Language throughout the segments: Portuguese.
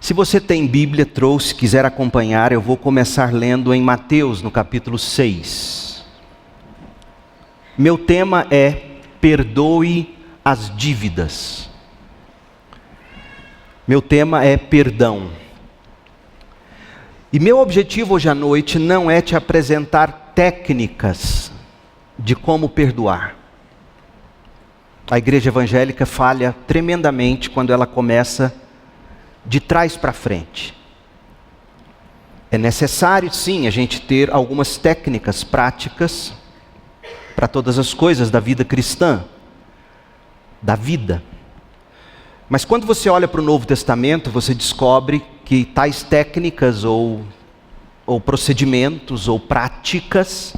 Se você tem Bíblia, trouxe, quiser acompanhar, eu vou começar lendo em Mateus, no capítulo 6. Meu tema é: perdoe as dívidas. Meu tema é perdão. E meu objetivo hoje à noite não é te apresentar técnicas de como perdoar. A igreja evangélica falha tremendamente quando ela começa de trás para frente. É necessário, sim, a gente ter algumas técnicas práticas para todas as coisas da vida cristã, da vida. Mas quando você olha para o Novo Testamento, você descobre que tais técnicas ou procedimentos ou práticas,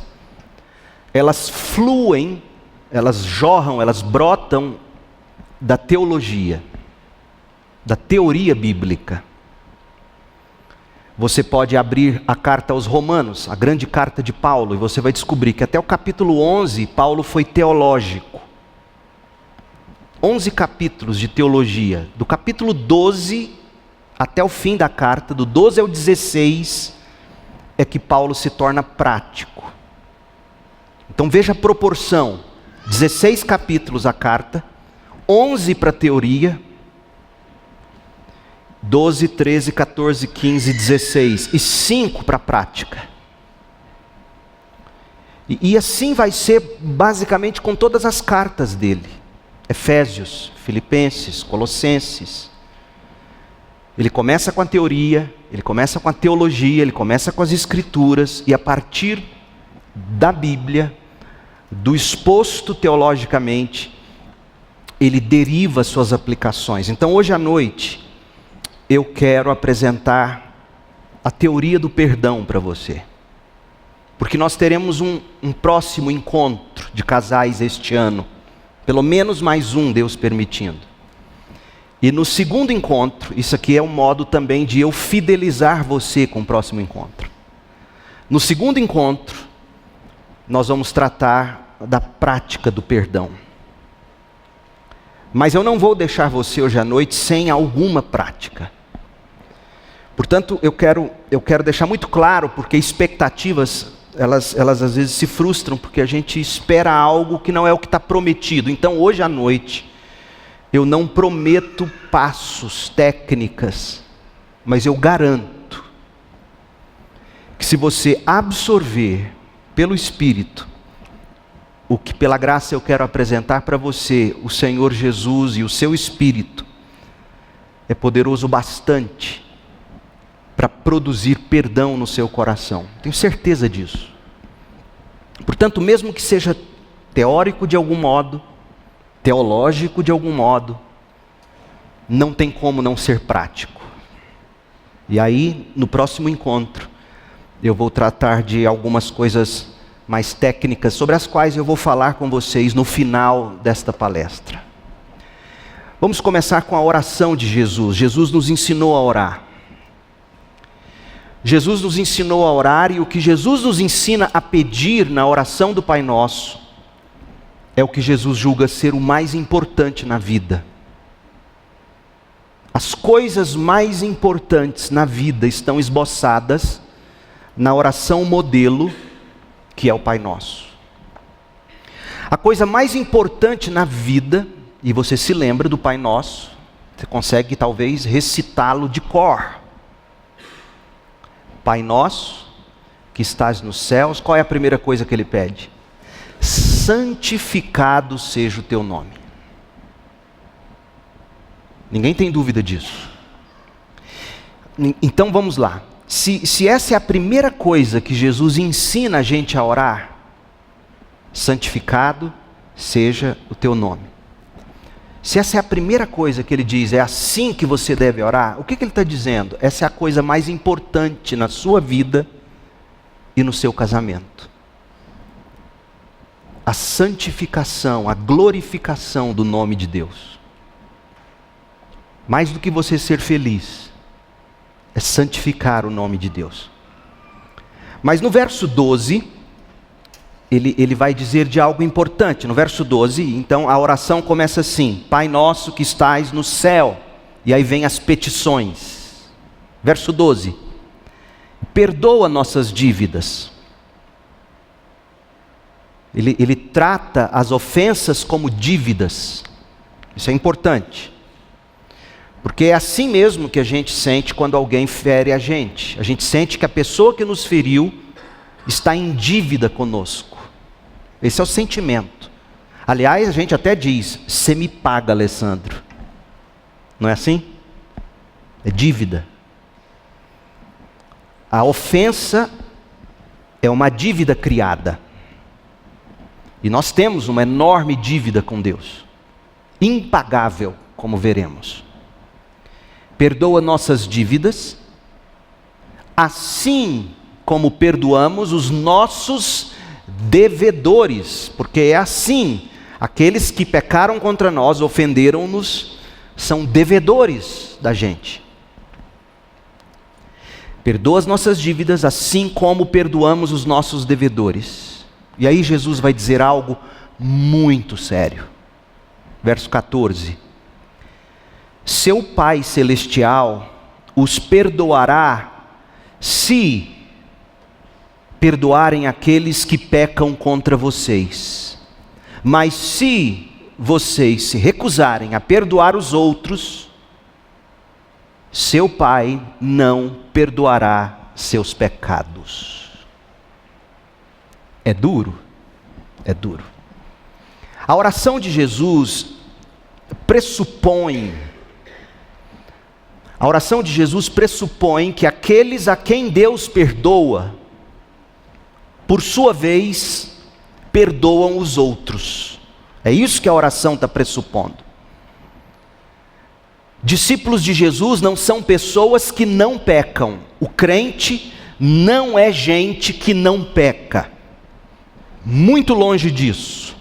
elas fluem, elas jorram, elas brotam da teologia, da teoria bíblica. Você pode abrir a carta aos Romanos, a grande carta de Paulo, e você vai descobrir que até o capítulo 11, Paulo foi teológico. 11 capítulos de teologia. Do capítulo 12 até o fim da carta, do 12 ao 16, é que Paulo se torna prático. Então veja a proporção. 16 capítulos a carta, 11 para teoria, 12, 13, 14, 15, 16 e 5 para a prática. E assim vai ser basicamente com todas as cartas dele. Efésios, Filipenses, Colossenses. Ele começa com a teoria, ele começa com a teologia, ele começa com as escrituras, e a partir da Bíblia, do exposto teologicamente, ele deriva suas aplicações. Então hoje à noite, eu quero apresentar a teoria do perdão para você. Porque nós teremos um próximo encontro de casais este ano. Pelo menos mais um, Deus permitindo. E no segundo encontro, isso aqui é um modo também de eu fidelizar você com o próximo encontro. No segundo encontro, nós vamos tratar da prática do perdão. Mas eu não vou deixar você hoje à noite sem alguma prática. Portanto, eu quero deixar muito claro, porque expectativas, elas às vezes se frustram, porque a gente espera algo que não é o que está prometido. Então hoje à noite, eu não prometo passos, técnicas, mas eu garanto que se você absorver pelo Espírito o que pela graça eu quero apresentar para você, o Senhor Jesus e o seu Espírito, é poderoso bastante para produzir perdão no seu coração. Tenho certeza disso. Portanto, mesmo que seja teórico de algum modo, teológico de algum modo, não tem como não ser prático. E aí, no próximo encontro, eu vou tratar de algumas coisas mais técnicas, sobre as quais eu vou falar com vocês no final desta palestra. Vamos começar com a oração de Jesus. Jesus nos ensinou a orar. Jesus nos ensinou a orar, e o que Jesus nos ensina a pedir na oração do Pai Nosso é o que Jesus julga ser o mais importante na vida. As coisas mais importantes na vida estão esboçadas na oração modelo, que é o Pai Nosso. A coisa mais importante na vida, e você se lembra do Pai Nosso, você consegue talvez recitá-lo de cor. Pai Nosso, que estás nos céus, qual é a primeira coisa que ele pede? Santificado seja o teu nome. Ninguém tem dúvida disso. Então vamos lá. Se essa é a primeira coisa que Jesus ensina a gente a orar, santificado seja o teu nome. Se essa é a primeira coisa que ele diz, é assim que você deve orar, o que ele está dizendo? Essa é a coisa mais importante na sua vida e no seu casamento. A santificação, a glorificação do nome de Deus. Mais do que você ser feliz, é santificar o nome de Deus. Mas no verso 12, ele vai dizer de algo importante. No verso 12, então a oração começa assim: Pai nosso que estais no céu. E aí vem as petições. Verso 12. Perdoa nossas dívidas. Ele trata as ofensas como dívidas. Isso é importante. Porque é assim mesmo que a gente sente quando alguém fere a gente. A gente sente que a pessoa que nos feriu está em dívida conosco. Esse é o sentimento. Aliás, a gente até diz, você me paga, Alessandro. Não é assim? É dívida. A ofensa é uma dívida criada. E nós temos uma enorme dívida com Deus. Impagável, como veremos. Perdoa nossas dívidas, assim como perdoamos os nossos devedores. Porque é assim, aqueles que pecaram contra nós, ofenderam-nos, são devedores da gente. Perdoa as nossas dívidas, assim como perdoamos os nossos devedores. E aí Jesus vai dizer algo muito sério. Verso 14. Seu Pai Celestial os perdoará se perdoarem aqueles que pecam contra vocês. Mas se vocês se recusarem a perdoar os outros, seu Pai não perdoará seus pecados. É duro? É duro. A oração de Jesus pressupõe que aqueles a quem Deus perdoa, por sua vez, perdoam os outros. É isso que a oração está pressupondo. Discípulos de Jesus não são pessoas que não pecam. O crente não é gente que não peca. Muito longe disso.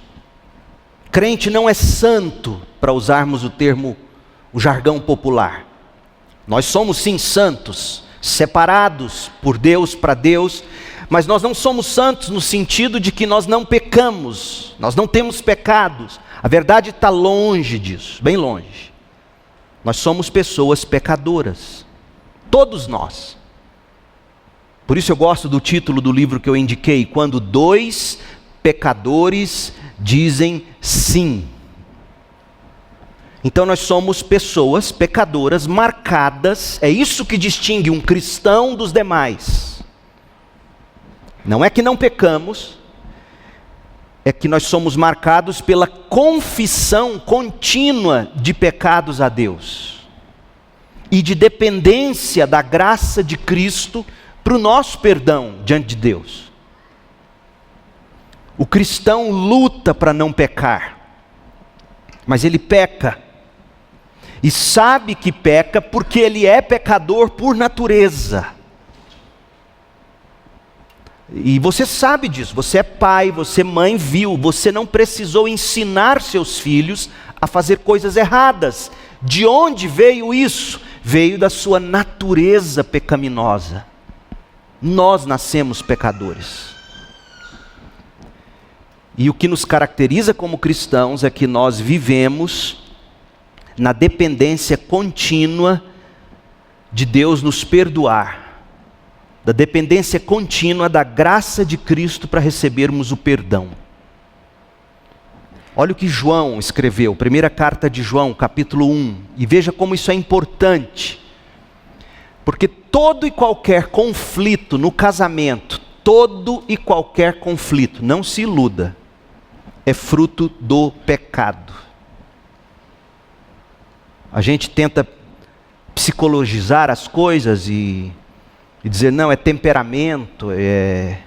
Crente não é santo, para usarmos o jargão popular. Nós somos sim santos, separados por Deus para Deus, mas nós não somos santos no sentido de que nós não pecamos, nós não temos pecados. A verdade está longe disso, bem longe. Nós somos pessoas pecadoras, todos nós. Por isso eu gosto do título do livro que eu indiquei, Quando Dois Pecadores Dizem Sim. Então nós somos pessoas pecadoras marcadas, é isso que distingue um cristão dos demais. Não é que não pecamos, é que nós somos marcados pela confissão contínua de pecados a Deus e de dependência da graça de Cristo para o nosso perdão diante de Deus. O cristão luta para não pecar, mas ele peca, e sabe que peca porque ele é pecador por natureza. E você sabe disso, você é pai, você mãe, viu, você não precisou ensinar seus filhos a fazer coisas erradas. De onde veio isso? Veio da sua natureza pecaminosa. Nós nascemos pecadores. E o que nos caracteriza como cristãos é que nós vivemos na dependência contínua de Deus nos perdoar, da dependência contínua da graça de Cristo para recebermos o perdão. Olha o que João escreveu, primeira carta de João, capítulo 1, e veja como isso é importante, porque todo e qualquer conflito no casamento, todo e qualquer conflito, não se iluda, é fruto do pecado. A gente tenta psicologizar as coisas e dizer, não, é temperamento, é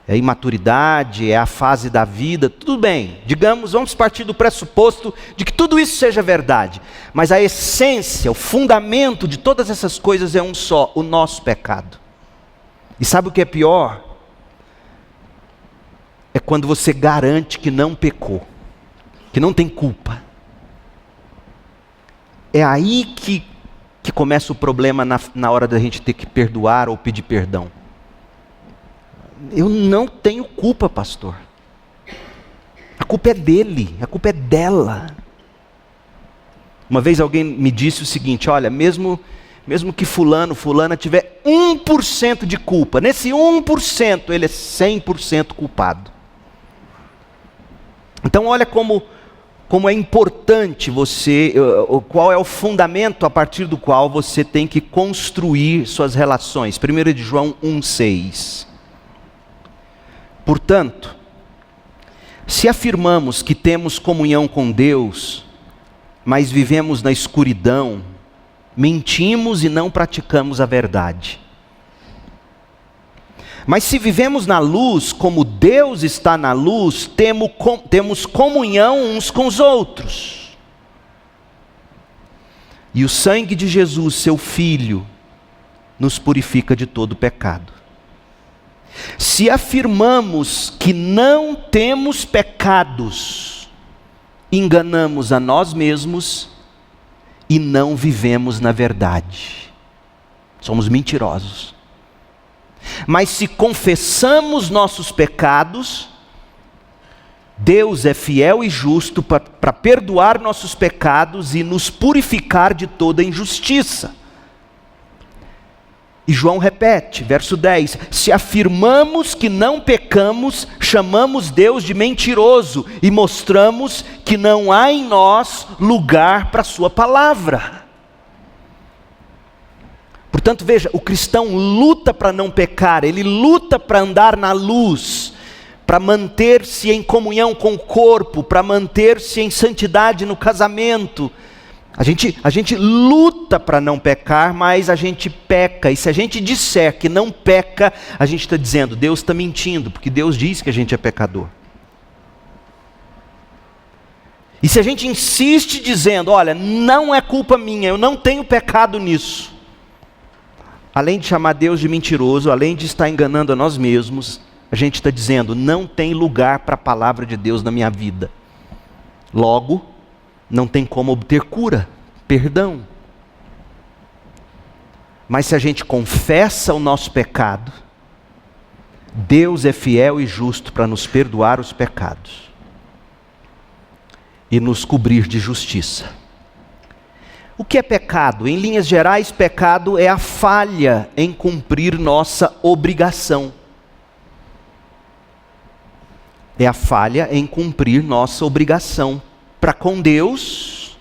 imaturidade, é a fase da vida, tudo bem, digamos, vamos partir do pressuposto de que tudo isso seja verdade, mas a essência, o fundamento de todas essas coisas é um só, o nosso pecado. E sabe o que é pior? É quando você garante que não pecou, que não tem culpa. É aí que começa o problema na hora da gente ter que perdoar ou pedir perdão. Eu não tenho culpa, pastor. A culpa é dele, a culpa é dela. Uma vez alguém me disse o seguinte, olha, mesmo mesmo que fulana tiver 1% de culpa, nesse 1% ele é 100% culpado. Então olha como é importante qual é o fundamento a partir do qual você tem que construir suas relações. 1 de João 1,6. Portanto, se afirmamos que temos comunhão com Deus, mas vivemos na escuridão, mentimos e não praticamos a verdade. Mas se vivemos na luz, como Deus está na luz, temos comunhão uns com os outros. E o sangue de Jesus, seu Filho, nos purifica de todo pecado. Se afirmamos que não temos pecados, enganamos a nós mesmos e não vivemos na verdade. Somos mentirosos. Mas se confessamos nossos pecados, Deus é fiel e justo para perdoar nossos pecados e nos purificar de toda injustiça. E João repete, verso 10, se afirmamos que não pecamos, chamamos Deus de mentiroso e mostramos que não há em nós lugar para a sua palavra. Portanto, veja, o cristão luta para não pecar, ele luta para andar na luz, para manter-se em comunhão com o corpo, para manter-se em santidade no casamento. A gente luta para não pecar, mas a gente peca. E se a gente disser que não peca, a gente está dizendo, Deus está mentindo, porque Deus diz que a gente é pecador. E se a gente insiste dizendo, olha, não é culpa minha, eu não tenho pecado nisso, além de chamar Deus de mentiroso, além de estar enganando a nós mesmos, a gente está dizendo, não tem lugar para a palavra de Deus na minha vida. Logo, não tem como obter cura, perdão. Mas se a gente confessa o nosso pecado, Deus é fiel e justo para nos perdoar os pecados e nos cobrir de justiça. O que é pecado? Em linhas gerais, pecado é a falha em cumprir nossa obrigação. É a falha em cumprir nossa obrigação para com Deus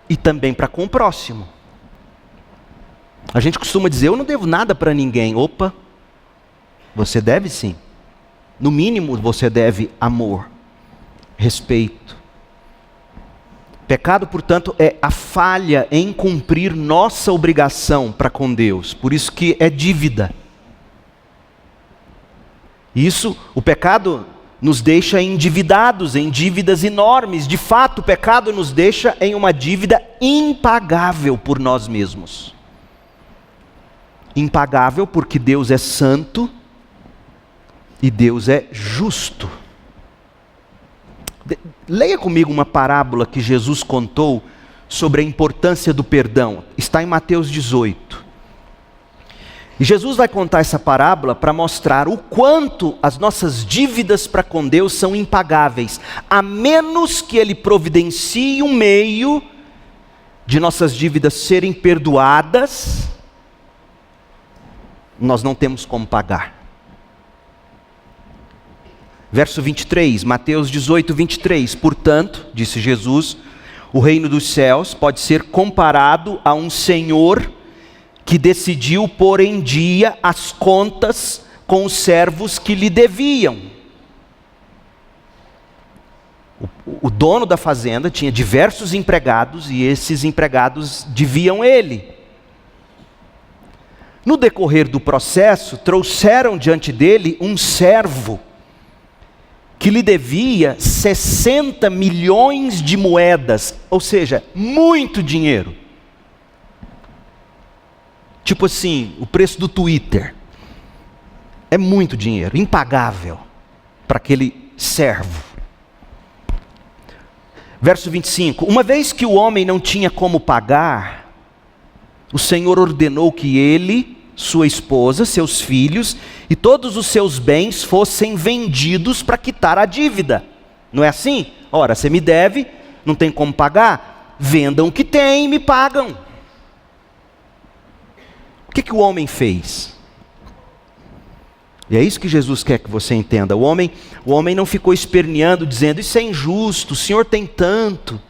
e também para com o próximo. A gente costuma dizer, eu não devo nada para ninguém. Opa, você deve sim. No mínimo você deve amor, respeito. Pecado, portanto, é a falha em cumprir nossa obrigação para com Deus. Por isso que é dívida. Isso, o pecado nos deixa endividados, em dívidas enormes. De fato, o pecado nos deixa em uma dívida impagável por nós mesmos. Impagável porque Deus é santo e Deus é justo. Leia comigo uma parábola que Jesus contou sobre a importância do perdão. Está em Mateus 18. E Jesus vai contar essa parábola para mostrar o quanto as nossas dívidas para com Deus são impagáveis, a menos que Ele providencie um meio de nossas dívidas serem perdoadas, nós não temos como pagar. Verso 23, Mateus 18, 23. Portanto, disse Jesus, o reino dos céus pode ser comparado a um senhor que decidiu pôr em dia as contas com os servos que lhe deviam. O dono da fazenda tinha diversos empregados e esses empregados deviam ele. No decorrer do processo, trouxeram diante dele um servo que lhe devia 60 milhões de moedas, ou seja, muito dinheiro. Tipo assim, o preço do Twitter. É muito dinheiro, impagável para aquele servo. Verso 25, uma vez que o homem não tinha como pagar, o Senhor ordenou que ele, sua esposa, seus filhos e todos os seus bens fossem vendidos para quitar a dívida. Não é assim? Ora, você me deve, não tem como pagar, vendam o que tem e me pagam. que o homem fez? E é isso que Jesus quer que você entenda. O homem não ficou esperneando, dizendo, isso é injusto, o Senhor tem tanto.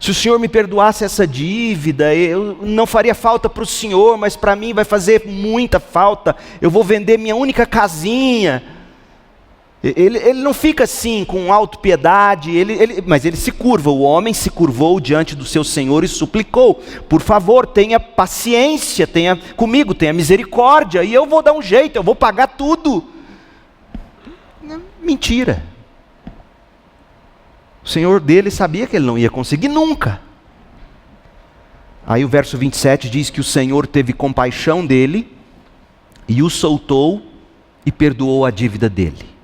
Se o Senhor me perdoasse essa dívida, eu não faria falta para o Senhor, mas para mim vai fazer muita falta. Eu vou vender minha única casinha. Ele não fica assim com autopiedade, mas ele se curva. O homem se curvou diante do seu Senhor e suplicou, por favor, tenha paciência, tenha comigo, tenha misericórdia, e eu vou dar um jeito, eu vou pagar tudo. Mentira. O Senhor dele sabia que ele não ia conseguir nunca. Aí o verso 27 diz que o Senhor teve compaixão dele, e o soltou e perdoou a dívida dele.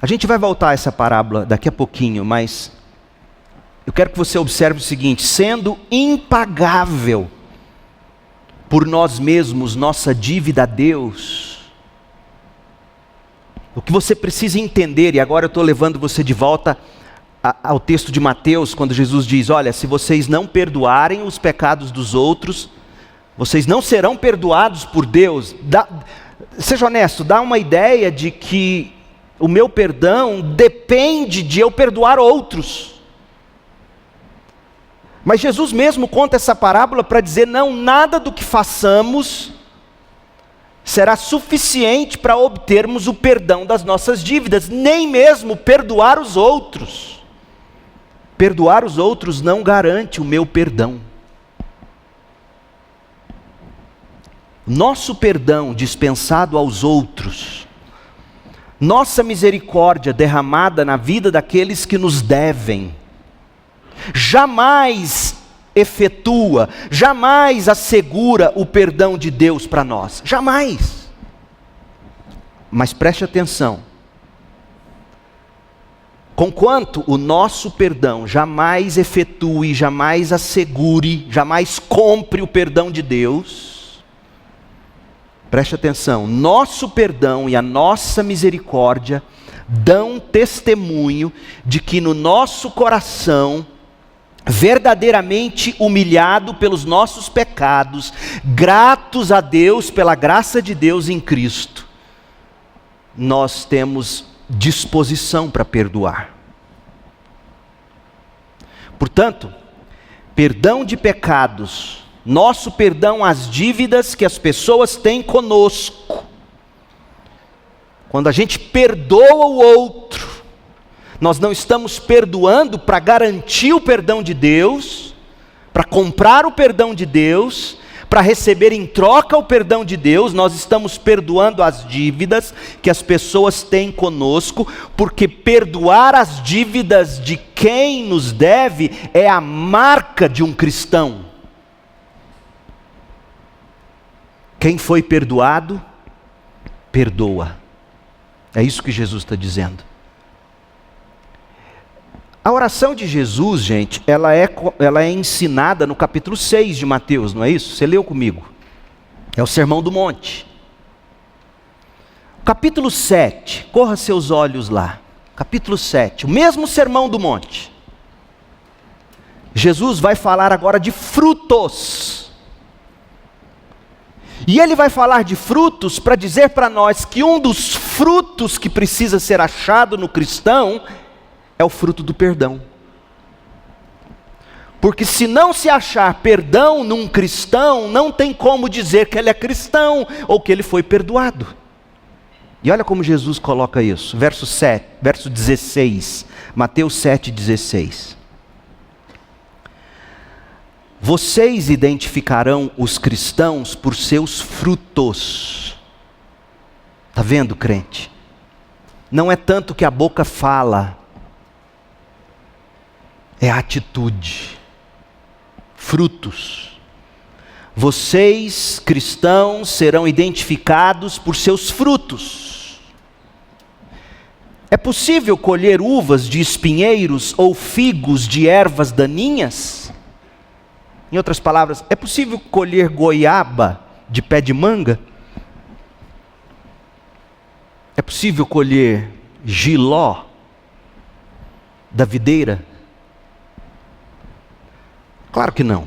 A gente vai voltar a essa parábola daqui a pouquinho, mas eu quero que você observe o seguinte: sendo impagável por nós mesmos nossa dívida a Deus, o que você precisa entender, e agora eu estou levando você de volta ao texto de Mateus, quando Jesus diz, olha, se vocês não perdoarem os pecados dos outros, vocês não serão perdoados por Deus. Seja honesto, dá uma ideia de que o meu perdão depende de eu perdoar outros. Mas Jesus mesmo conta essa parábola para dizer, não, nada do que façamos será suficiente para obtermos o perdão das nossas dívidas, nem mesmo perdoar os outros. Perdoar os outros não garante o meu perdão. Nosso perdão dispensado aos outros, nossa misericórdia derramada na vida daqueles que nos devem, jamais efetua, jamais assegura o perdão de Deus para nós. Jamais. Mas preste atenção. Conquanto o nosso perdão jamais efetue, jamais assegure, jamais compre o perdão de Deus, preste atenção, nosso perdão e a nossa misericórdia dão testemunho de que no nosso coração, verdadeiramente humilhado pelos nossos pecados, gratos a Deus pela graça de Deus em Cristo, nós temos disposição para perdoar. Portanto, perdão de pecados, nosso perdão às dívidas que as pessoas têm conosco, quando a gente perdoa o outro, nós não estamos perdoando para garantir o perdão de Deus, para comprar o perdão de Deus, para receber em troca o perdão de Deus. Nós estamos perdoando as dívidas que as pessoas têm conosco, porque perdoar as dívidas de quem nos deve é a marca de um cristão. Quem foi perdoado, perdoa. É isso que Jesus está dizendo. A oração de Jesus, gente, ela é ensinada no capítulo 6 de Mateus, não é isso? Você leu comigo. É o Sermão do Monte. Capítulo 7, corra seus olhos lá. Capítulo 7, o mesmo Sermão do Monte. Jesus vai falar agora de frutos. E ele vai falar de frutos para dizer para nós que um dos frutos que precisa ser achado no cristão é o fruto do perdão. Porque se não se achar perdão num cristão, não tem como dizer que ele é cristão ou que ele foi perdoado. E olha como Jesus coloca isso, verso 16, Mateus 7,16. Vocês identificarão os cristãos por seus frutos. Está vendo, crente? Não é tanto que a boca fala, é a atitude, frutos. Vocês, cristãos, serão identificados por seus frutos. É possível colher uvas de espinheiros ou figos de ervas daninhas? Em outras palavras, é possível colher goiaba de pé de manga? É possível colher jiló da videira? Claro que não.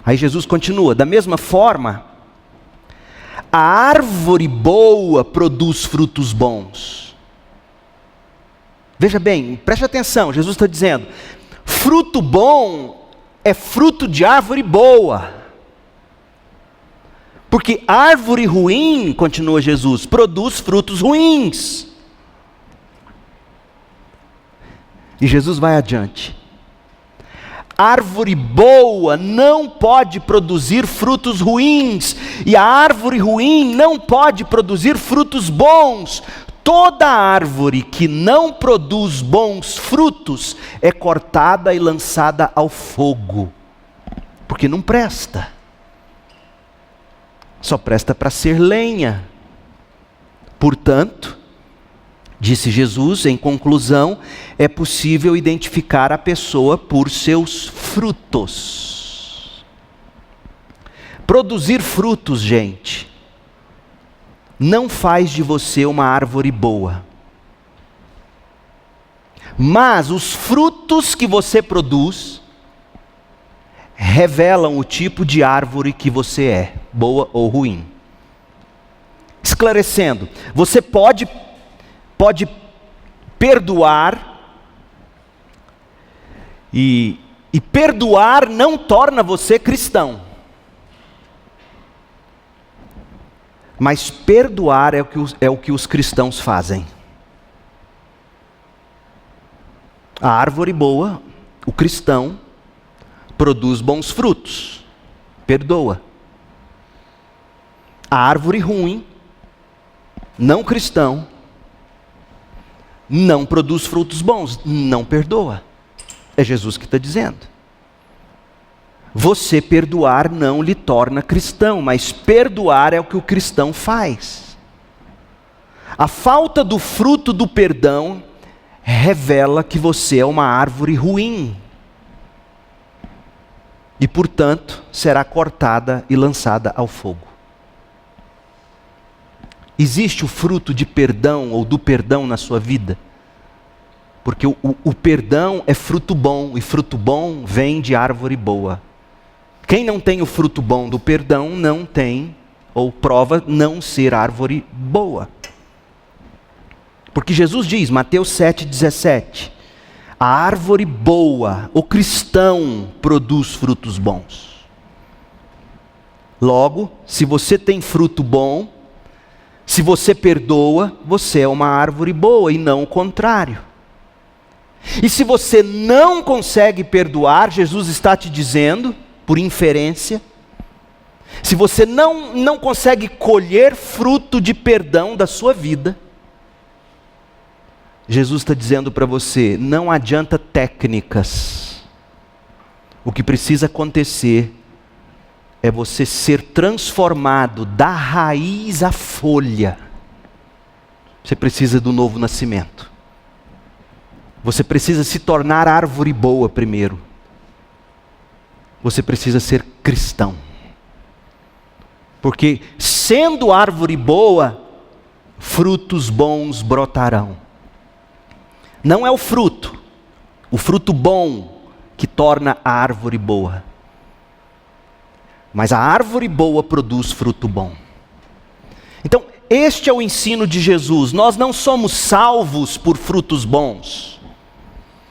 Aí Jesus continua: da mesma forma, a árvore boa produz frutos bons. Veja bem, preste atenção, Jesus está dizendo, fruto bom é fruto de árvore boa. Porque árvore ruim, continua Jesus, produz frutos ruins. E Jesus vai adiante. Árvore boa não pode produzir frutos ruins, e a árvore ruim não pode produzir frutos bons. Toda árvore que não produz bons frutos é cortada e lançada ao fogo, porque não presta. Só presta para ser lenha. Portanto, disse Jesus, em conclusão, é possível identificar a pessoa por seus frutos. Produzir frutos, gente, não faz de você uma árvore boa. Mas os frutos que você produz revelam o tipo de árvore que você é, boa ou ruim. Esclarecendo, você pode perdoar, e perdoar não torna você cristão. Mas perdoar é o que os cristãos fazem. A árvore boa, o cristão, produz bons frutos, perdoa. A árvore ruim, não cristão, não produz frutos bons, não perdoa. É Jesus que está dizendo. Você perdoar não lhe torna cristão, mas perdoar é o que o cristão faz. A falta do fruto do perdão revela que você é uma árvore ruim. E, portanto, será cortada e lançada ao fogo. Existe o fruto de perdão ou do perdão na sua vida? Porque o perdão é fruto bom, e fruto bom vem de árvore boa. Quem não tem o fruto bom do perdão não tem, ou prova não ser árvore boa. Porque Jesus diz, Mateus 7,17, a árvore boa, o cristão, produz frutos bons. Logo, se você tem fruto bom, se você perdoa, você é uma árvore boa e não o contrário. E se você não consegue perdoar, Jesus está te dizendo, por inferência, se você não consegue colher fruto de perdão da sua vida, Jesus está dizendo para você, não adianta técnicas. O que precisa acontecer é você ser transformado da raiz à folha. Você precisa do novo nascimento. Você precisa se tornar árvore boa primeiro. Você precisa ser cristão. Porque sendo árvore boa, frutos bons brotarão. Não é o fruto bom que torna a árvore boa. Mas a árvore boa produz fruto bom. Então, este é o ensino de Jesus. Nós não somos salvos por frutos bons.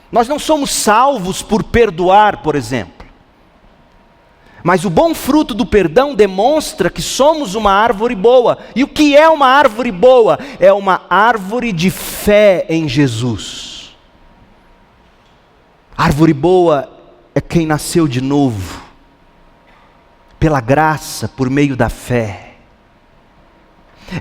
Nós não somos salvos por perdoar, por exemplo. Mas o bom fruto do perdão demonstra que somos uma árvore boa. E o que é uma árvore boa? É uma árvore de fé em Jesus. Árvore boa é quem nasceu de novo, pela graça, por meio da fé.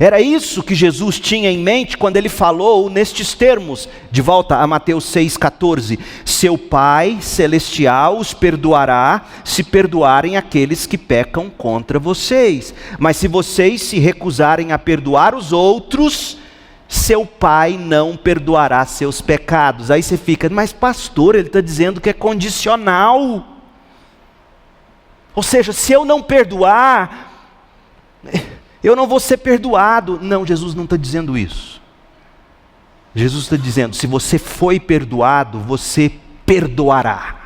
Era isso que Jesus tinha em mente quando ele falou nestes termos, de volta a Mateus 6,14. Seu Pai Celestial os perdoará, se perdoarem aqueles que pecam contra vocês. Mas se vocês se recusarem a perdoar os outros, seu Pai não perdoará seus pecados. Aí você fica, mas pastor, ele está dizendo que é condicional. Ou seja, se eu não perdoar, eu não vou ser perdoado. Não, Jesus não está dizendo isso. Jesus está dizendo, se você foi perdoado, você perdoará.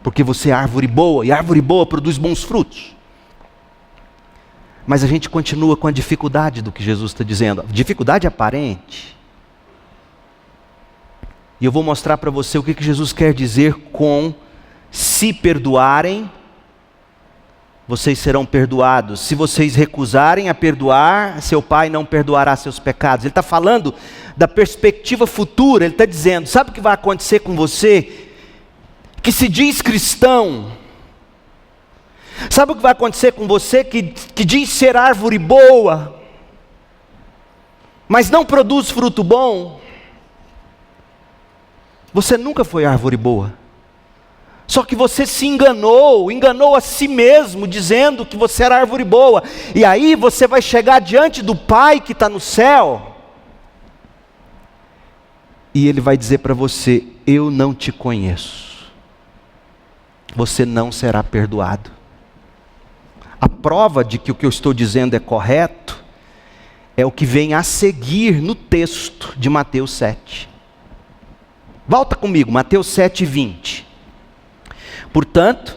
porque você é árvore boa, e árvore boa produz bons frutos. Mas a gente continua com a dificuldade do que Jesus está dizendo, dificuldade aparente. E eu vou mostrar para você o que Jesus quer dizer com: se perdoarem, vocês serão perdoados. Se vocês recusarem a perdoar, seu Pai não perdoará seus pecados. Ele está falando da perspectiva futura. Ele está dizendo: sabe o que vai acontecer com você, que se diz cristão? Sabe o que vai acontecer com você, que diz ser árvore boa, mas não produz fruto bom? Você nunca foi árvore boa. Só que você se enganou a si mesmo, dizendo que você era árvore boa. E aí você vai chegar diante do Pai que está no céu, e Ele vai dizer para você: eu não te conheço. Você não será perdoado. A prova de que o que eu estou dizendo é correto é o que vem a seguir no texto de Mateus 7. Volta comigo, Mateus 7:20. Portanto,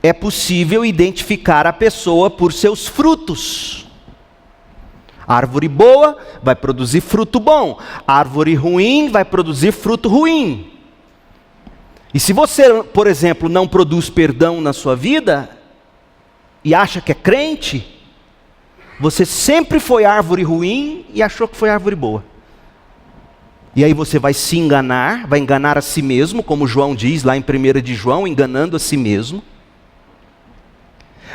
é possível identificar a pessoa por seus frutos. Árvore boa vai produzir fruto bom. Árvore ruim vai produzir fruto ruim. E se você, por exemplo, não produz perdão na sua vida, e acha que é crente, você sempre foi árvore ruim e achou que foi árvore boa. E aí você vai se enganar, vai enganar a si mesmo, como João diz lá em 1 de João, enganando a si mesmo.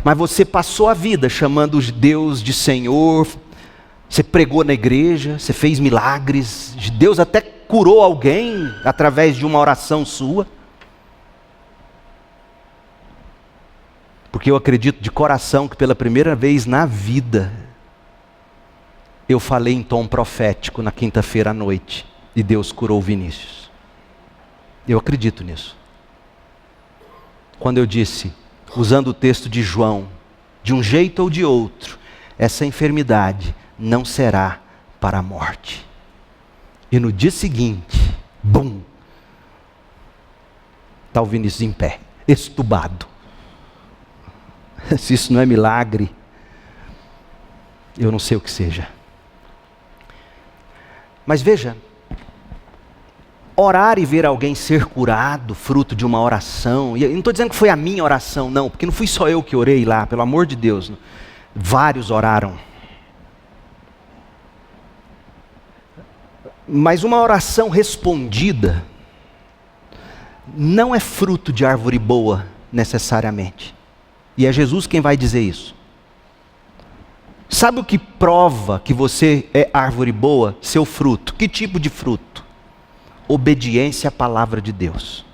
Mas você passou a vida chamando Deus de Senhor, você pregou na igreja, você fez milagres, Deus até curou alguém através de uma oração sua. Porque eu acredito de coração que pela primeira vez na vida, eu falei em tom profético na quinta-feira à noite, e Deus curou Vinícius. Eu acredito nisso. Quando eu disse, usando o texto de João, de um jeito ou de outro, essa enfermidade não será para a morte. E no dia seguinte, bum, está o Vinícius em pé, estubado. Se isso não é milagre, eu não sei o que seja. Mas veja, orar e ver alguém ser curado, fruto de uma oração, e eu não estou dizendo que foi a minha oração, não, porque não fui só eu que orei lá, pelo amor de Deus, vários oraram. Mas uma oração respondida não é fruto de árvore boa, necessariamente. E é Jesus quem vai dizer isso. Sabe o que prova que você é árvore boa? Seu fruto. Que tipo de fruto? Obediência à palavra de Deus.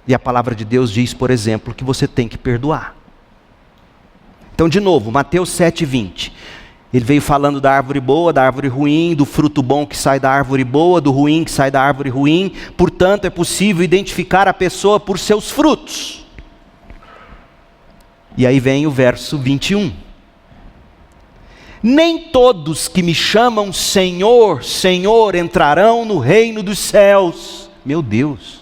E a palavra de Deus diz, por exemplo, que você tem que perdoar. Então, de novo, Mateus 7:20. Ele veio falando da árvore boa, da árvore ruim, do fruto bom que sai da árvore boa, do ruim que sai da árvore ruim. Portanto, é possível identificar a pessoa por seus frutos. E aí vem o verso 21. Nem todos que me chamam Senhor, Senhor entrarão no reino dos céus. Meu Deus.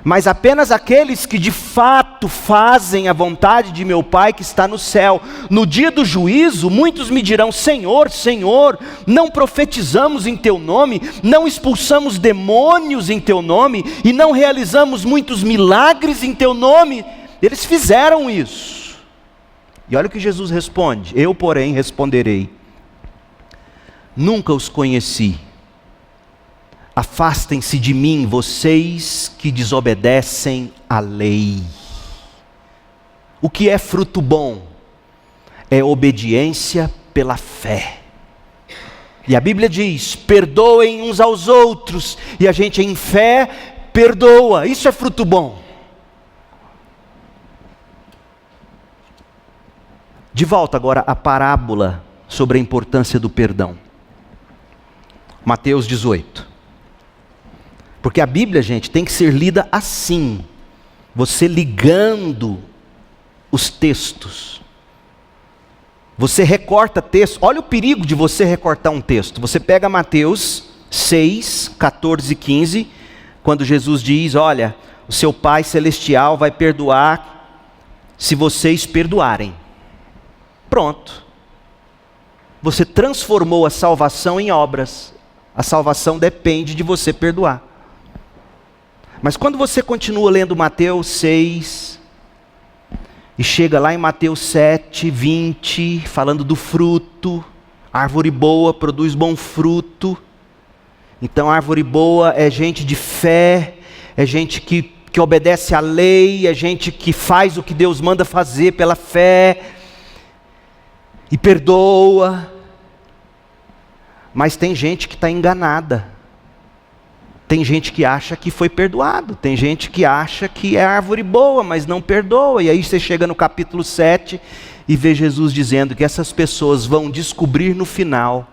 Mas apenas aqueles que de fato fazem a vontade de meu Pai que está no céu. No dia do juízo, muitos me dirão: Senhor, Senhor, não profetizamos em Teu nome, não expulsamos demônios em Teu nome, e não realizamos muitos milagres em Teu nome. Eles fizeram isso. E olha o que Jesus responde: eu, porém, responderei: nunca os conheci. Afastem-se de mim, vocês que desobedecem à lei. O que é fruto bom? É obediência pela fé. E a Bíblia diz: perdoem uns aos outros. E a gente em fé perdoa. Isso é fruto bom. De volta agora à parábola sobre a importância do perdão. Mateus 18. Porque a Bíblia, gente, tem que ser lida assim. Você ligando os textos. Você recorta texto. Olha o perigo de você recortar um texto. Você pega Mateus 6, 14 e 15. quando Jesus diz: olha, o seu Pai Celestial vai perdoar se vocês perdoarem. Pronto. Você transformou a salvação em obras. A salvação depende de você perdoar. Mas quando você continua lendo Mateus 6, e chega lá em Mateus 7, 20, falando do fruto, árvore boa produz bom fruto. Então árvore boa é gente de fé, é gente que obedece à lei, é gente que faz o que Deus manda fazer pela fé, e perdoa. Mas tem gente que está enganada. Tem gente que acha que foi perdoado. Tem gente que acha que é árvore boa, mas não perdoa. E aí você chega no capítulo 7 e vê Jesus dizendo que essas pessoas vão descobrir no final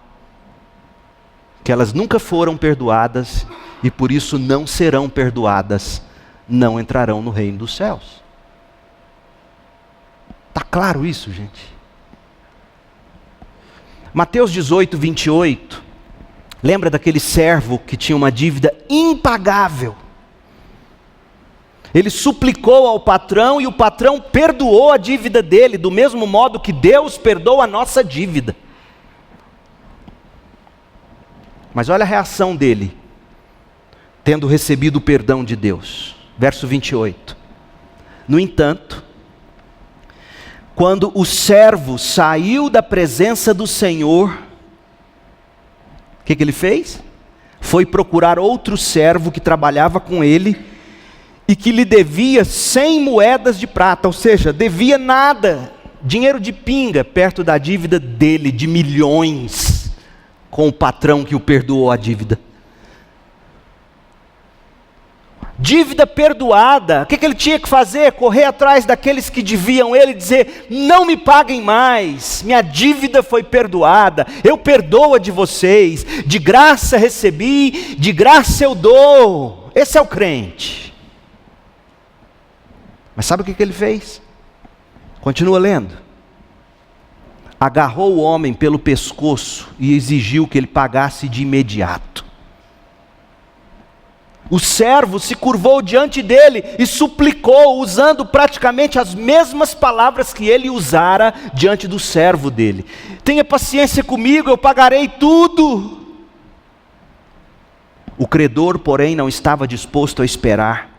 que elas nunca foram perdoadas e por isso não serão perdoadas, não entrarão no reino dos céus. Está claro isso, gente? Mateus 18, 28, lembra daquele servo que tinha uma dívida impagável? Ele suplicou ao patrão e o patrão perdoou a dívida dele, do mesmo modo que Deus perdoa a nossa dívida. Mas olha a reação dele, tendo recebido o perdão de Deus. Verso 28. No entanto, quando o servo saiu da presença do Senhor, o que ele fez? Foi procurar outro servo que trabalhava com ele e que lhe devia 100 moedas de prata, ou seja, devia nada, dinheiro de pinga, perto da dívida dele de milhões, com o patrão que o perdoou a dívida. Dívida perdoada, o que ele tinha que fazer? Correr atrás daqueles que deviam ele e dizer: não me paguem mais, minha dívida foi perdoada, eu perdoo a de vocês, de graça recebi, de graça eu dou. Esse é o crente. Mas sabe o que ele fez? Continua lendo. Agarrou o homem pelo pescoço e exigiu que ele pagasse de imediato. O servo se curvou diante dele e suplicou, usando praticamente as mesmas palavras que ele usara diante do servo dele: tenha paciência comigo, eu pagarei tudo. O credor, porém, não estava disposto a esperar.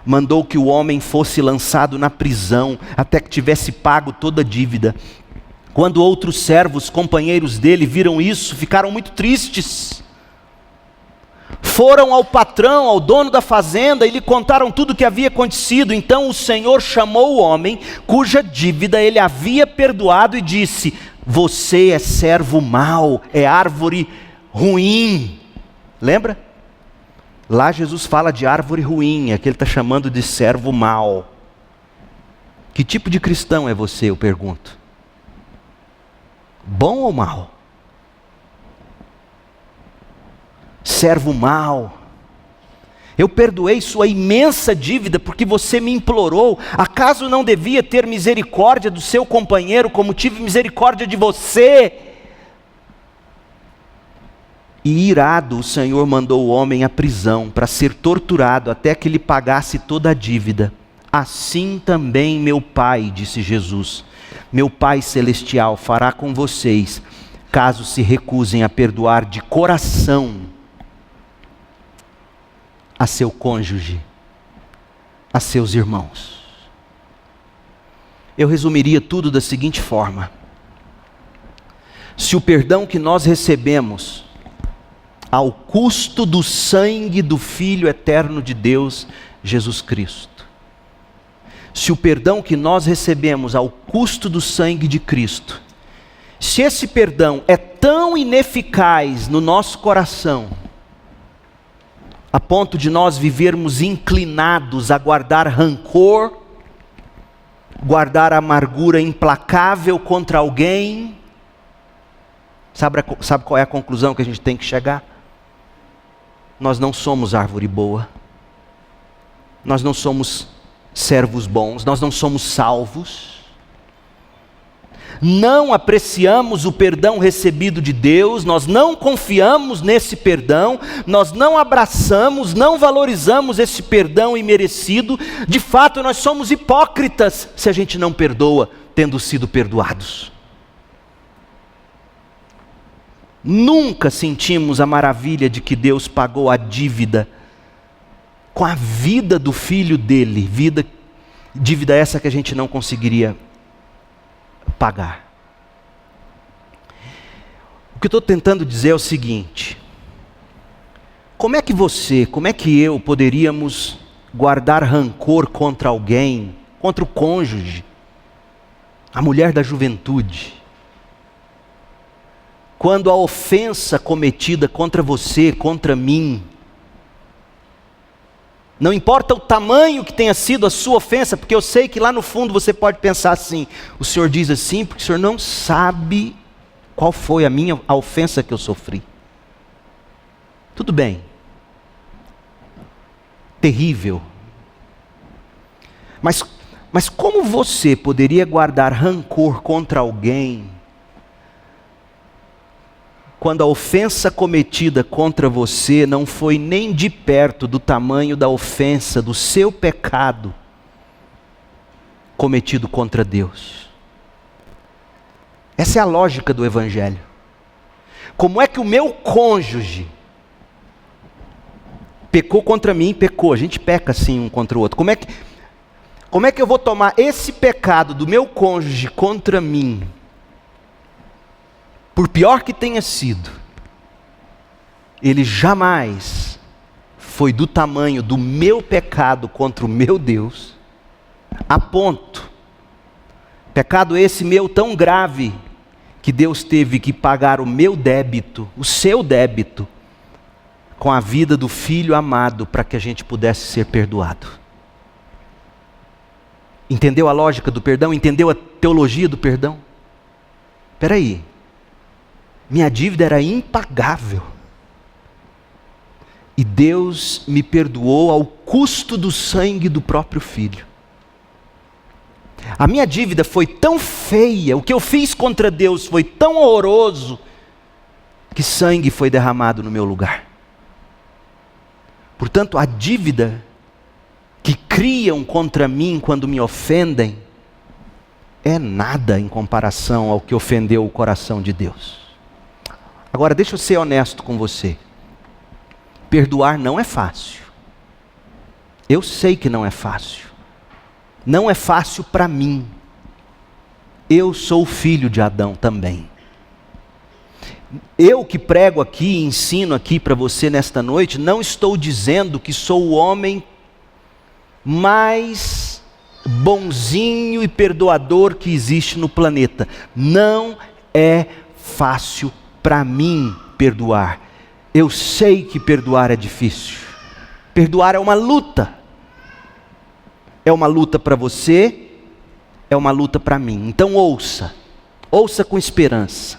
Mandou que o homem fosse lançado na prisão, até que tivesse pago toda a dívida. Quando outros servos, companheiros dele, viram isso, ficaram muito tristes. Foram ao patrão, ao dono da fazenda, e lhe contaram tudo o que havia acontecido. Então o Senhor chamou o homem, cuja dívida ele havia perdoado, e disse: você é servo mau, é árvore ruim. Lembra? Lá Jesus fala de árvore ruim, aqui ele está chamando de servo mau. Que tipo de cristão é você, eu pergunto? Bom ou mau? Servo mau. Eu perdoei sua imensa dívida porque você me implorou. Acaso não devia ter misericórdia do seu companheiro como tive misericórdia de você? E irado, o Senhor mandou o homem à prisão para ser torturado até que lhe pagasse toda a dívida. Assim também meu Pai, disse Jesus, meu Pai Celestial fará com vocês, caso se recusem a perdoar de coração a seu cônjuge, a seus irmãos. Eu resumiria tudo da seguinte forma: se o perdão que nós recebemos ao custo do sangue do Filho eterno de Deus, Jesus Cristo, se o perdão que nós recebemos ao custo do sangue de Cristo, se esse perdão é tão ineficaz no nosso coração, a ponto de nós vivermos inclinados a guardar rancor, guardar amargura implacável contra alguém, sabe qual é a conclusão que a gente tem que chegar? Nós não somos árvore boa, nós não somos servos bons, nós não somos salvos. não apreciamos o perdão recebido de Deus, nós não confiamos nesse perdão, nós não abraçamos, não valorizamos esse perdão imerecido. De fato, nós somos hipócritas se a gente não perdoa, tendo sido perdoados. Nunca sentimos a maravilha de que Deus pagou a dívida com a vida do Filho dele, dívida essa que a gente não conseguiria pagar. O que eu estou tentando dizer é o seguinte: como é que eu poderíamos guardar rancor contra alguém, contra o cônjuge, a mulher da juventude, quando a ofensa cometida contra você, contra mim, não importa o tamanho que tenha sido a sua ofensa, porque eu sei que lá no fundo você pode pensar assim: o Senhor diz assim porque o Senhor não sabe qual foi a ofensa que eu sofri. Tudo bem. Terrível. Mas como você poderia guardar rancor contra alguém quando a ofensa cometida contra você não foi nem de perto do tamanho da ofensa, do seu pecado cometido contra Deus? Essa é a lógica do Evangelho. Como é que o meu cônjuge pecou contra mim? Pecou, a gente peca assim um contra o outro. Como é que eu vou tomar esse pecado do meu cônjuge contra mim, por pior que tenha sido, ele jamais foi do tamanho do meu pecado contra o meu Deus, a ponto, pecado esse meu tão grave, que Deus teve que pagar o meu débito, o seu débito, com a vida do Filho amado, para que a gente pudesse ser perdoado. Entendeu a lógica do perdão? Entendeu a teologia do perdão? Espera aí. Minha dívida era impagável. E Deus me perdoou ao custo do sangue do próprio Filho. A minha dívida foi tão feia, o que eu fiz contra Deus foi tão horroroso, que sangue foi derramado no meu lugar. Portanto, a dívida que criam contra mim quando me ofendem é nada em comparação ao que ofendeu o coração de Deus. Agora, deixa eu ser honesto com você. Perdoar não é fácil. Eu sei que não é fácil. Não é fácil para mim. Eu sou filho de Adão também. Eu que prego aqui, ensino aqui para você nesta noite, não estou dizendo que sou o homem mais bonzinho e perdoador que existe no planeta. Não é fácil para mim perdoar. Eu sei que perdoar é difícil. Perdoar é uma luta. É uma luta para você, é uma luta para mim. Então ouça com esperança.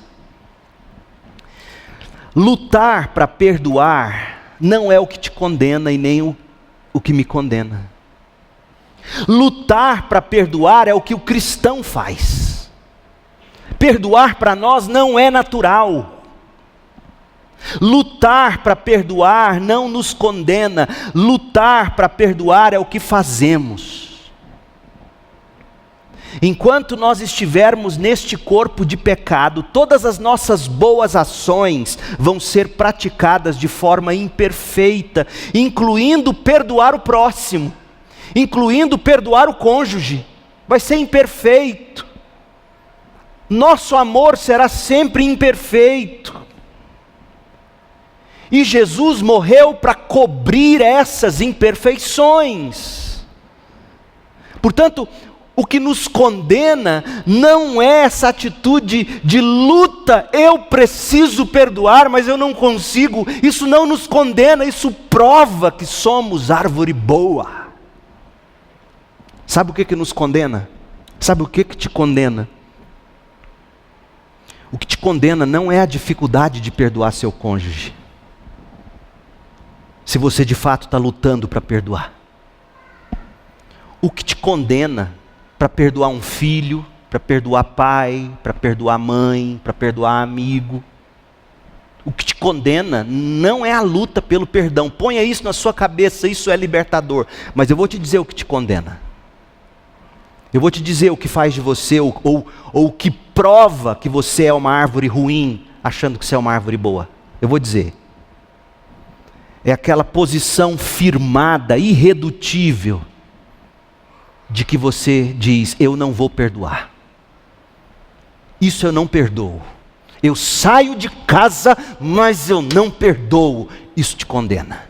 Lutar para perdoar não é o que te condena e nem o que me condena. Lutar para perdoar é o que o cristão faz. Perdoar para nós não é natural. Lutar para perdoar não nos condena. Lutar para perdoar é o que fazemos. Enquanto nós estivermos neste corpo de pecado, todas as nossas boas ações vão ser praticadas de forma imperfeita, incluindo perdoar o próximo, incluindo perdoar o cônjuge. Vai ser imperfeito. Nosso amor será sempre imperfeito. E Jesus morreu para cobrir essas imperfeições. Portanto, o que nos condena não é essa atitude de luta. Eu preciso perdoar, mas eu não consigo. Isso não nos condena, isso prova que somos árvore boa. Sabe o que nos condena? Sabe o que te condena? O que te condena não é a dificuldade de perdoar seu cônjuge. Se você de fato está lutando para perdoar. O que te condena para perdoar um filho, para perdoar pai, para perdoar mãe, para perdoar amigo. O que te condena não é a luta pelo perdão. Ponha isso na sua cabeça, isso é libertador. Mas eu vou te dizer o que te condena. Eu vou te dizer o que faz de você, ou o que prova que você é uma árvore ruim, achando que você é uma árvore boa. Eu vou dizer. É aquela posição firmada, irredutível, de que você diz, eu não vou perdoar. Isso eu não perdoo. Eu saio de casa, mas eu não perdoo. Isso te condena.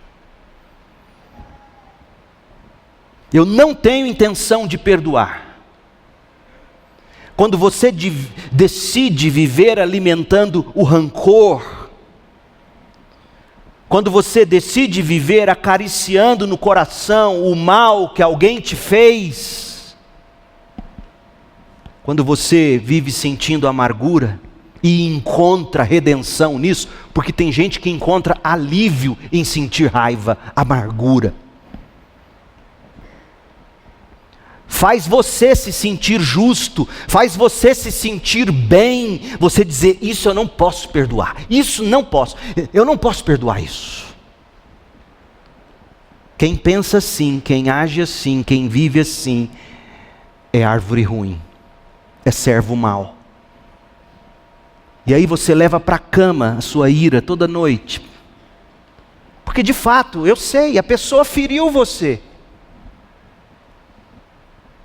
Eu não tenho intenção de perdoar. Quando você decide viver alimentando o rancor, quando você decide viver acariciando no coração o mal que alguém te fez, quando você vive sentindo amargura e encontra redenção nisso, porque tem gente que encontra alívio em sentir raiva, amargura. Faz você se sentir justo, faz você se sentir bem, você dizer, isso eu não posso perdoar, isso não posso, eu não posso perdoar isso. Quem pensa assim, quem age assim, quem vive assim, é árvore ruim, é servo mau. E aí você leva para a cama a sua ira toda noite. Porque de fato, eu sei, a pessoa feriu você.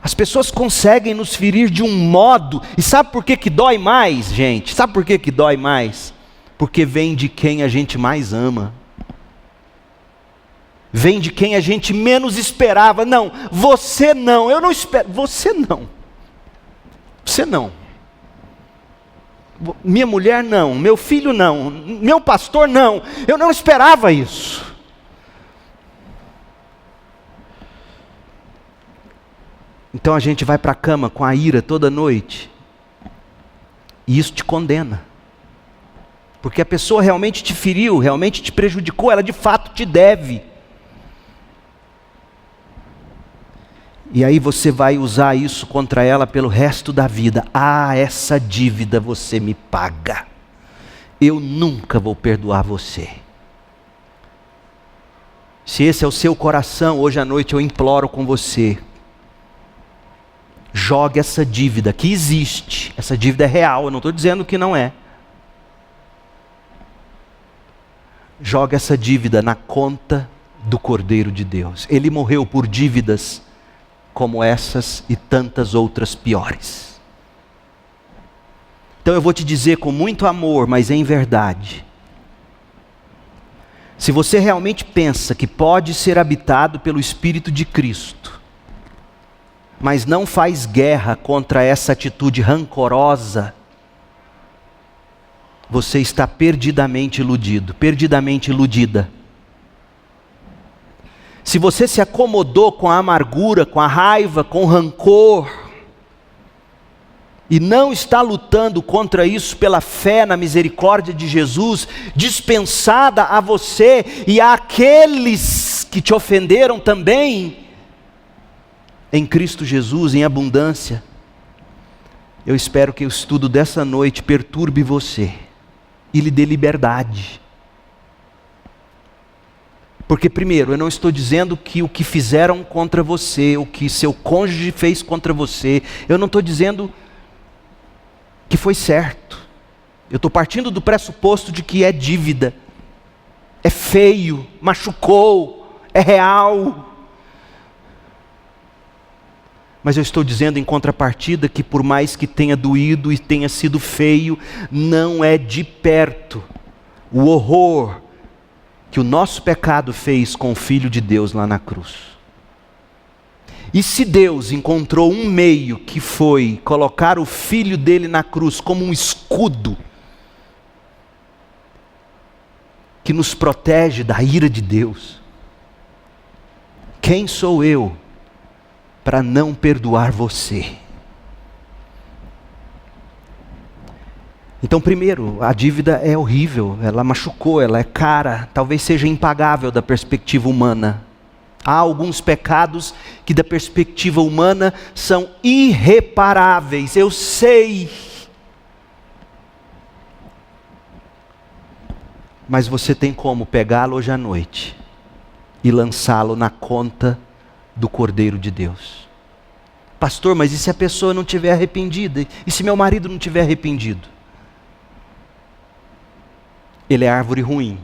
As pessoas conseguem nos ferir de um modo, e sabe por que que dói mais, gente? Sabe por que que dói mais? Porque vem de quem a gente mais ama. Vem de quem a gente menos esperava. Não, você não, eu não espero, você não. Você não. Minha mulher não, meu filho não, meu pastor não, eu não esperava isso. Então a gente vai para a cama com a ira toda noite, e isso te condena, porque a pessoa realmente te feriu, realmente te prejudicou, ela de fato te deve. E aí você vai usar isso contra ela pelo resto da vida. Ah, essa dívida você me paga. Eu nunca vou perdoar você. Se esse é o seu coração, hoje à noite eu imploro com você. Jogue essa dívida que existe. Essa dívida é real, eu não estou dizendo que não é. Jogue essa dívida na conta do Cordeiro de Deus. Ele morreu por dívidas como essas e tantas outras piores. Então eu vou te dizer com muito amor, mas em verdade. Se você realmente pensa que pode ser habitado pelo Espírito de Cristo, mas não faz guerra contra essa atitude rancorosa, você está perdidamente iludido, perdidamente iludida. Se você se acomodou com a amargura, com a raiva, com o rancor, e não está lutando contra isso pela fé na misericórdia de Jesus, dispensada a você e àqueles que te ofenderam também, em Cristo Jesus, em abundância, eu espero que o estudo dessa noite perturbe você e lhe dê liberdade. Porque primeiro, eu não estou dizendo que o que fizeram contra você, o que seu cônjuge fez contra você, eu não estou dizendo que foi certo. Eu estou partindo do pressuposto de que é dívida, é feio, machucou, é real. Mas eu estou dizendo em contrapartida que por mais que tenha doído e tenha sido feio, não é de perto o horror que o nosso pecado fez com o Filho de Deus lá na cruz. E se Deus encontrou um meio que foi colocar o Filho dele na cruz como um escudo que nos protege da ira de Deus, quem sou eu para não perdoar você? Então, primeiro, a dívida é horrível, ela machucou, ela é cara, talvez seja impagável da perspectiva humana. Há alguns pecados que da perspectiva humana são irreparáveis, eu sei. Mas você tem como pegá-lo hoje à noite e lançá-lo na conta do Cordeiro de Deus. Pastor, mas e se a pessoa não estiver arrependida? E se meu marido não estiver arrependido? Ele é árvore ruim.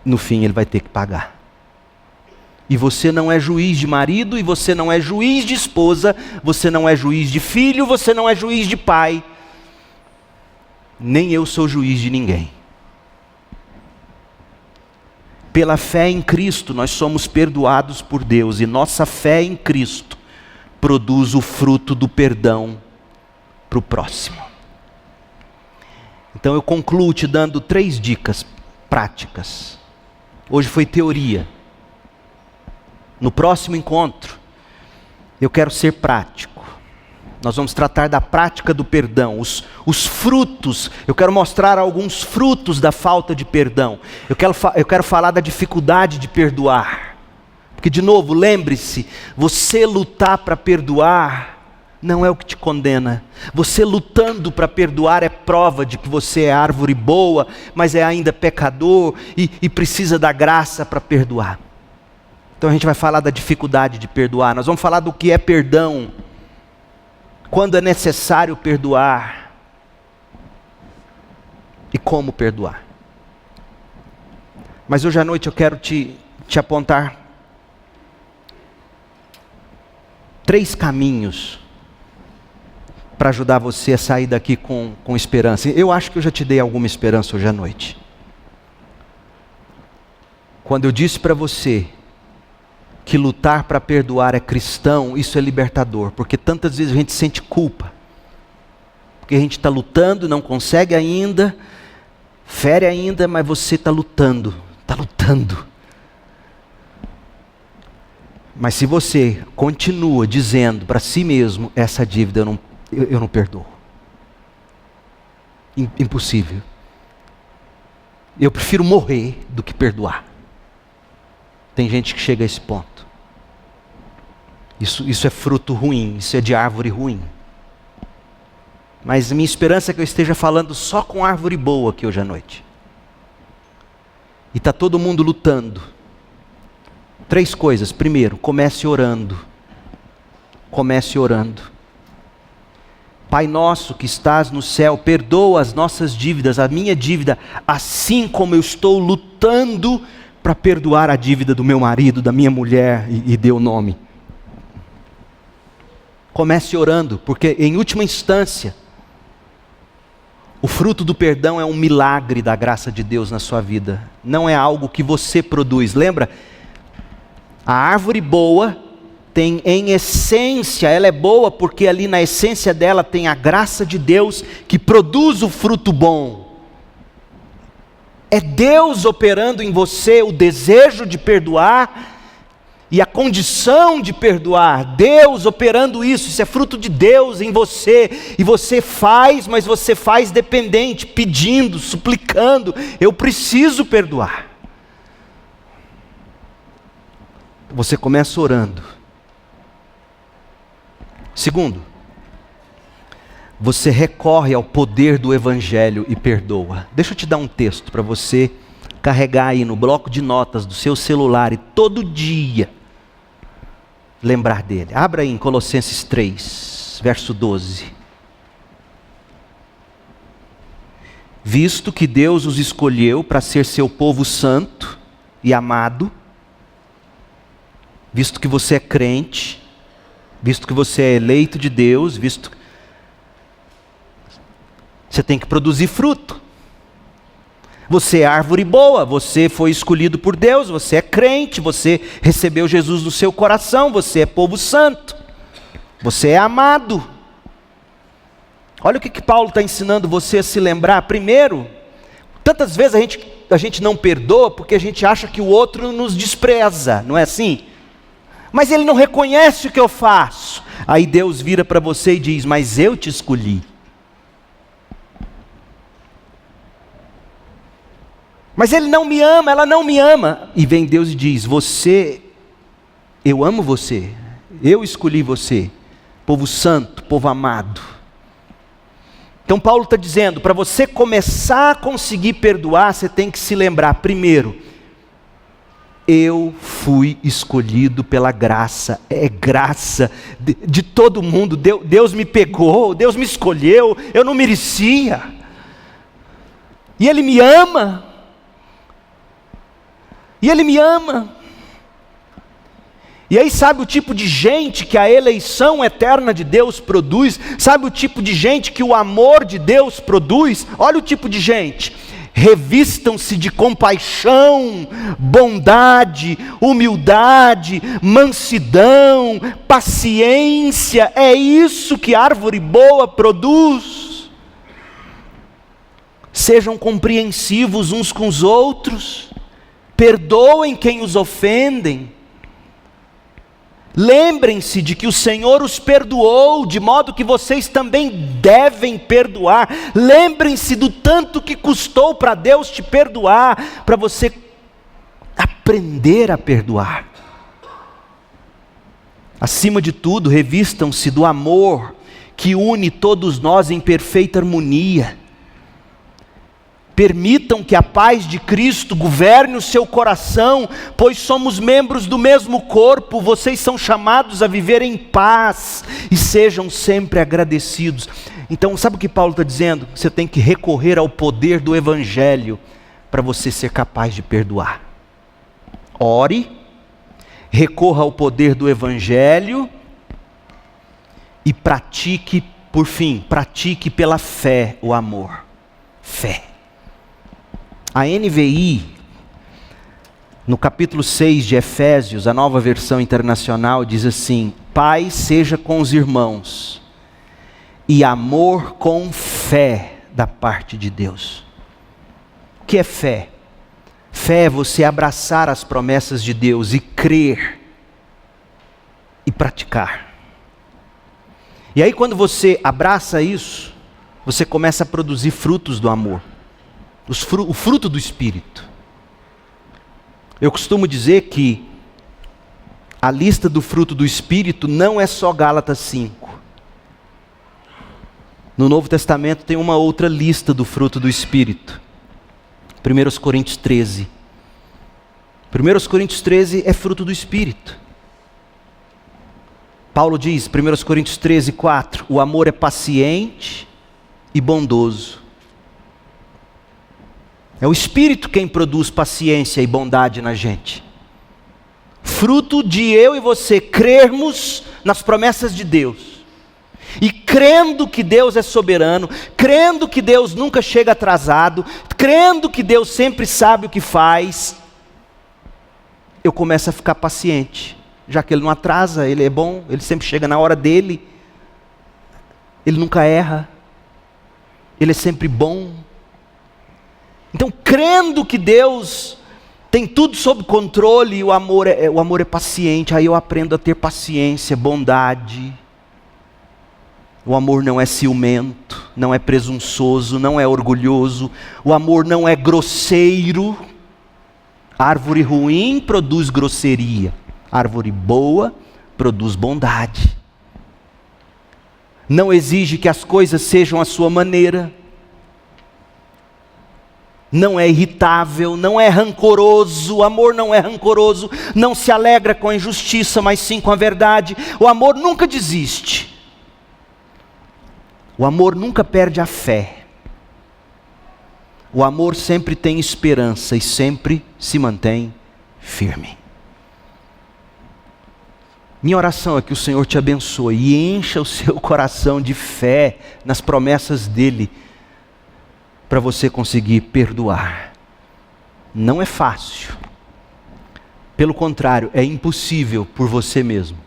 No fim ele vai ter que pagar. E você não é juiz de marido, e você não é juiz de esposa, você não é juiz de filho, você não é juiz de pai. Nem eu sou juiz de ninguém. Pela fé em Cristo nós somos perdoados por Deus, e nossa fé em Cristo produz o fruto do perdão para o próximo. Então eu concluo te dando 3 dicas práticas. Hoje foi teoria. No próximo encontro, eu quero ser prático. Nós vamos tratar da prática do perdão, os frutos. Eu quero mostrar alguns frutos da falta de perdão. Eu quero falar da dificuldade de perdoar. Porque, de novo, lembre-se, você lutar para perdoar não é o que te condena. Você lutando para perdoar é prova de que você é árvore boa, mas é ainda pecador e precisa da graça para perdoar. Então a gente vai falar da dificuldade de perdoar. Nós vamos falar do que é perdão. Quando é necessário perdoar. E como perdoar. Mas hoje à noite eu quero te apontar 3 caminhos para ajudar você a sair daqui com esperança. Eu acho que eu já te dei alguma esperança hoje à noite. Quando eu disse para você que lutar para perdoar é cristão, isso é libertador, porque tantas vezes a gente sente culpa, porque a gente está lutando, não consegue ainda, fere ainda, mas você está lutando. Mas se você continua dizendo para si mesmo, essa dívida eu não perdoo. Impossível. Eu prefiro morrer do que perdoar. Tem gente que chega a esse ponto. Isso é fruto ruim, isso é de árvore ruim. Mas minha esperança é que eu esteja falando só com árvore boa aqui hoje à noite. E está todo mundo lutando. 3 coisas. Primeiro, comece orando. Comece orando. Pai nosso que estás no céu, perdoa as nossas dívidas, a minha dívida, assim como eu estou lutando para perdoar a dívida do meu marido, da minha mulher, e dê o nome. Comece orando, porque em última instância, o fruto do perdão é um milagre da graça de Deus na sua vida. Não é algo que você produz. Lembra? A árvore boa tem em essência, ela é boa porque ali na essência dela tem a graça de Deus que produz o fruto bom. É Deus operando em você o desejo de perdoar e a condição de perdoar. Deus operando isso é fruto de Deus em você. E você faz, mas você faz dependente, pedindo, suplicando. Eu preciso perdoar. Você começa orando. Segundo, você recorre ao poder do Evangelho e perdoa. Deixa eu te dar um texto para você carregar aí no bloco de notas do seu celular e todo dia lembrar dele. Abra aí em Colossenses 3, verso 12. Visto que Deus os escolheu para ser seu povo santo e amado, visto que você é crente, visto que você é eleito de Deus, visto que você tem que produzir fruto. Você é árvore boa, você foi escolhido por Deus, você é crente, você recebeu Jesus no seu coração, você é povo santo, você é amado. Olha o que Paulo está ensinando você a se lembrar. Primeiro, tantas vezes a gente não perdoa porque a gente acha que o outro nos despreza, não é assim? Mas ele não reconhece o que eu faço. Aí Deus vira para você e diz, mas eu te escolhi. Mas ele não me ama, ela não me ama. E vem Deus e diz: eu amo você, eu escolhi você, povo santo, povo amado. Então Paulo está dizendo, para você começar a conseguir perdoar, você tem que se lembrar, primeiro, eu fui escolhido pela graça, é graça de todo mundo, Deus me pegou, Deus me escolheu, eu não merecia, e Ele me ama, e aí sabe o tipo de gente que a eleição eterna de Deus produz? Sabe o tipo de gente que o amor de Deus produz? Olha o tipo de gente: revistam-se de compaixão, bondade, humildade, mansidão, paciência. É isso que árvore boa produz. Sejam compreensivos uns com os outros, perdoem quem os ofendem. Lembrem-se de que o Senhor os perdoou, de modo que vocês também devem perdoar. Lembrem-se do tanto que custou para Deus te perdoar, para você aprender a perdoar. Acima de tudo, revistam-se do amor que une todos nós em perfeita harmonia. Permitam que a paz de Cristo governe o seu coração, pois somos membros do mesmo corpo. Vocês são chamados a viver em paz e sejam sempre agradecidos. Então, sabe o que Paulo está dizendo? Você tem que recorrer ao poder do Evangelho para você ser capaz de perdoar. Ore, recorra ao poder do Evangelho e pratique, por fim, pratique pela fé o amor. Fé. A NVI, no capítulo 6 de Efésios, a Nova Versão Internacional, diz assim: paz seja com os irmãos e amor com fé da parte de Deus. O que é fé? Fé é você abraçar as promessas de Deus e crer e praticar. E aí quando você abraça isso, você começa a produzir frutos do amor. O fruto do Espírito. Eu costumo dizer que a lista do fruto do Espírito não é só Gálatas 5. No Novo Testamento tem uma outra lista do fruto do Espírito. 1 Coríntios 13. 1 Coríntios 13 é fruto do Espírito. Paulo diz, 1 Coríntios 13, 4, o amor é paciente e bondoso. É o Espírito quem produz paciência e bondade na gente. Fruto de eu e você crermos nas promessas de Deus. E crendo que Deus é soberano, crendo que Deus nunca chega atrasado, crendo que Deus sempre sabe o que faz, eu começo a ficar paciente. Já que Ele não atrasa, Ele é bom, Ele sempre chega na hora dEle. Ele nunca erra. Ele é sempre bom. Então, crendo que Deus tem tudo sob controle e o amor é paciente, aí eu aprendo a ter paciência, bondade. O amor não é ciumento, não é presunçoso, não é orgulhoso. O amor não é grosseiro. Árvore ruim produz grosseria. Árvore boa produz bondade. Não exige que as coisas sejam à sua maneira. Não é irritável, não é rancoroso. O amor não é rancoroso, não se alegra com a injustiça, mas sim com a verdade. O amor nunca desiste. O amor nunca perde a fé. O amor sempre tem esperança e sempre se mantém firme. Minha oração é que o Senhor te abençoe e encha o seu coração de fé nas promessas dEle, para você conseguir perdoar. Não é fácil. Pelo contrário, é impossível por você mesmo.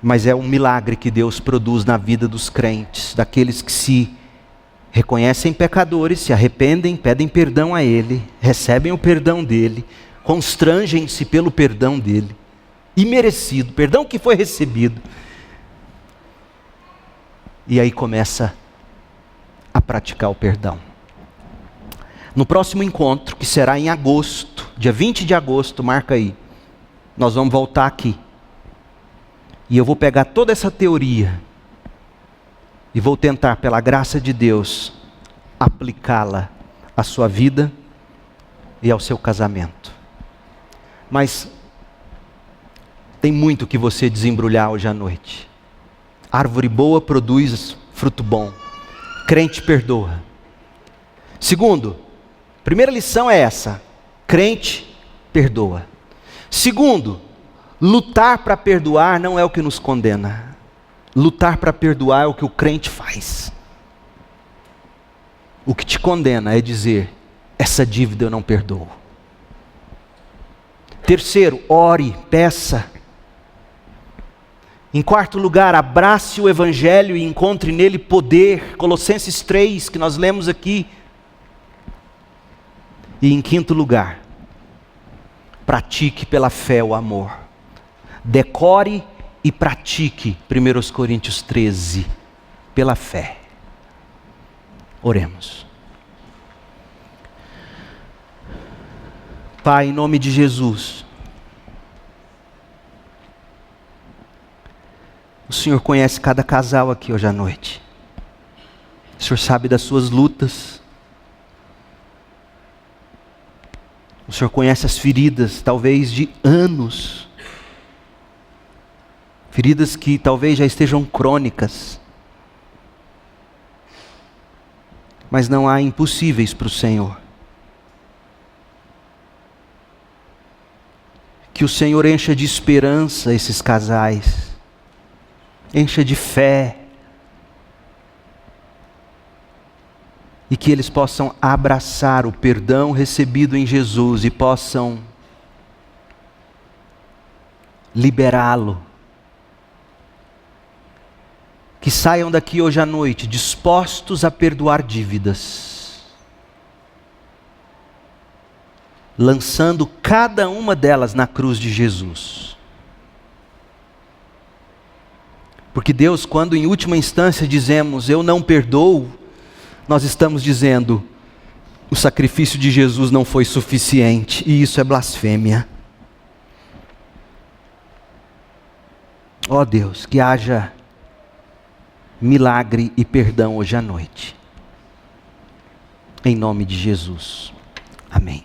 Mas é um milagre que Deus produz na vida dos crentes, daqueles que se reconhecem pecadores, se arrependem, pedem perdão a Ele, recebem o perdão dEle, constrangem-se pelo perdão dEle, imerecido, perdão que foi recebido. E aí começa a praticar o perdão. No próximo encontro, que será em agosto, dia 20 de agosto, marca aí, nós vamos voltar aqui. E eu vou pegar toda essa teoria e vou tentar, pela graça de Deus, aplicá-la à sua vida e ao seu casamento. Mas tem muito que você desembrulhar hoje à noite. Árvore boa produz fruto bom. Crente perdoa. Segundo, primeira lição é essa: crente perdoa. Segundo, lutar para perdoar não é o que nos condena. Lutar para perdoar é o que o crente faz. O que te condena é dizer: essa dívida eu não perdoo. Terceiro, ore, peça. Em quarto lugar, abrace o Evangelho e encontre nele poder. Colossenses 3, que nós lemos aqui. E em quinto lugar, pratique pela fé o amor. Decore e pratique 1 Coríntios 13, pela fé. Oremos. Pai, em nome de Jesus, o Senhor conhece cada casal aqui hoje à noite. O Senhor sabe das suas lutas. O Senhor conhece as feridas, talvez de anos. Feridas que talvez já estejam crônicas. Mas não há impossíveis para o Senhor. Que o Senhor encha de esperança esses casais. Encha de fé. E que eles possam abraçar o perdão recebido em Jesus e possam liberá-lo. Que saiam daqui hoje à noite dispostos a perdoar dívidas, lançando cada uma delas na cruz de Jesus. Porque Deus, quando em última instância dizemos eu não perdoo, nós estamos dizendo o sacrifício de Jesus não foi suficiente, e isso é blasfêmia. Ó Deus, que haja milagre e perdão hoje à noite. Em nome de Jesus. Amém.